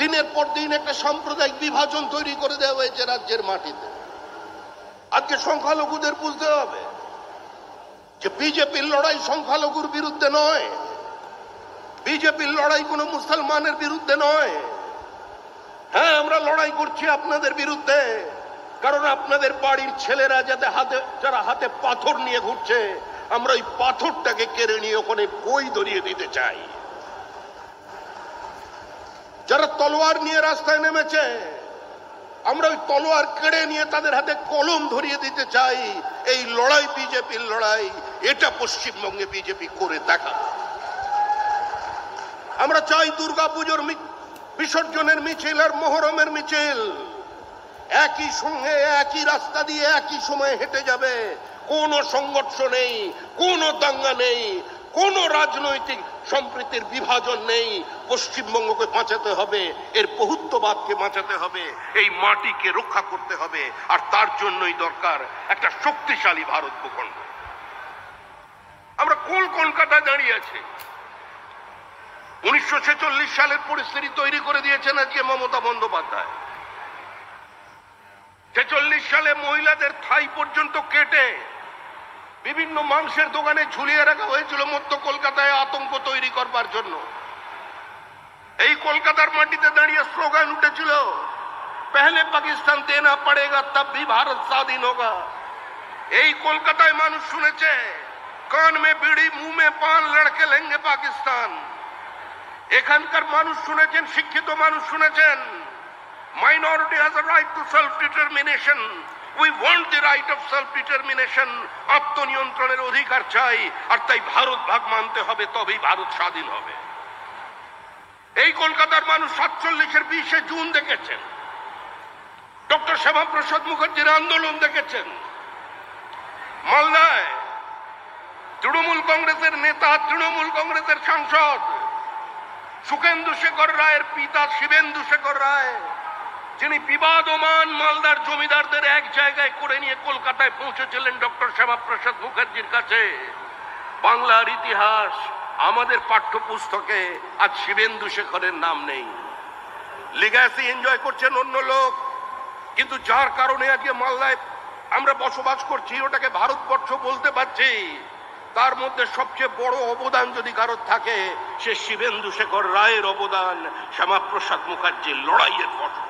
দিনের পর দিন একটা সাম্প্রদায়িক বিভাজন তৈরি করে দেওয়া হয়েছে রাজ্যের মাটিতে। আজকে সংখ্যালঘুদের বুঝতে হবে যে বিজেপির লড়াই সংখ্যালঘুর বিরুদ্ধে নয়, বিজেপির লড়াই কোনো মুসলমানের বিরুদ্ধে নয়। হ্যাঁ, আমরা লড়াই করছি আপনাদের বিরুদ্ধে, কারণ আপনাদের বাড়ির ছেলেরা যারা হাতে পাথর নিয়ে ঘুরছে, আমরা ওই পাথরটাকে কেড়ে নিয়ে ওখানে বই ধরিয়ে দিতে চাই। যারা তলোয়ার নিয়ে রাস্তায় নেমেছে, আমরা ওই তলোয়ার কেড়ে নিয়ে তাদের হাতে কলম ধরিয়ে দিতে চাই। এই লড়াই বিজেপির লড়াই, এটা পশ্চিমবঙ্গে বিজেপি করে দেখা। আমরা চাই দুর্গাপুজোর বিসর্জনের মিছিল আর মহরমের মিছিল একই সঙ্গে একই রাস্তা দিয়ে একই সময়ে হেঁটে যাবে। কোনো সংঘর্ষ নেই, কোনো দাঙ্গা নেই, কোনো রাজনৈতিক সম্প্রীতির বিভাজন নেই। পশ্চিমবঙ্গকে বাঁচাতে হবে, এর বহুত্ববাদকে বাঁচাতে হবে, এই মাটিকে রক্ষা করতে হবে। আর তার জন্যই দরকার একটা শক্তিশালী ভারত ভূখণ্ড। আমরা কলকাতায় দাঁড়িয়ে আছি। 1946 সালের পরিস্থিতি তৈরি করে দিয়েছেন আজকে মমতা বন্দ্যোপাধ্যায়। 46 সালে মহিলাদের থাই পর্যন্ত কেটে বিভিন্ন মাংসের দোকানে ঝুলিয়ে রাখা হয়েছিল মধ্য কলকাতায় আতঙ্ক তৈরি করবার জন্য। এই কলকাতার মাটিতে দাঁড়িয়ে স্লোগান উঠেছিল, পহলে পাকিস্তান দেনা পড়েগা তব ভি ভারত স্বাধীন হোগা। এই কলকাতায় মানুষ শুনেছে, কান মে বিড়ি মুহ মে পান লড়কে লেঙ্গে পাকিস্তান। এখানকার মানুষ শুনেছেন, শিক্ষিত মানুষ শুনেছেন, minority has a right to self-determination. We want the right of self-determination. আত্মনিয়ন্ত্রণের অধিকার চাই, আর তাই ভারত ভাগ মানতে হবে, তবেই ভারত স্বাধীন হবে। এই কলকাতার মানুষ 47-এর 20 জুন দেখেছেন, ডক্টর শ্যামাপ্রসাদ মুখার্জির আন্দোলন দেখেছেন। মালদায় তৃণমূল কংগ্রেসের নেতা, তৃণমূল কংগ্রেসের সাংসদ সুখেন্দু শেখর রায়ের পিতা শিবেন্দু শেখর রায়, যিনি বিবাদমান মালদার জমিদারদের এক জায়গায় করে নিয়ে কলকাতায় পৌঁছেছিলেন ডক্টর শ্যামাপ্রসাদ মুখার্জির কাছে। বাংলার ইতিহাস আমাদের পাঠ্যপুস্তকে আজ শিবেন্দু শেখরের নাম নেই। লিগ্যাসি এনজয় করছেন অন্য লোক, কিন্তু যার কারণে আজকে মালদায় আমরা বসবাস করছি, ওটাকে ভারতবর্ষ বলতে পারছি, তার মধ্যে সবচেয়ে বড় অবদান যদি কারোর থাকে, সে শিবেন্দু শেখর রায়ের অবদান, শ্যামাপ্রসাদ মুখার্জির লড়াইয়ের ফসল।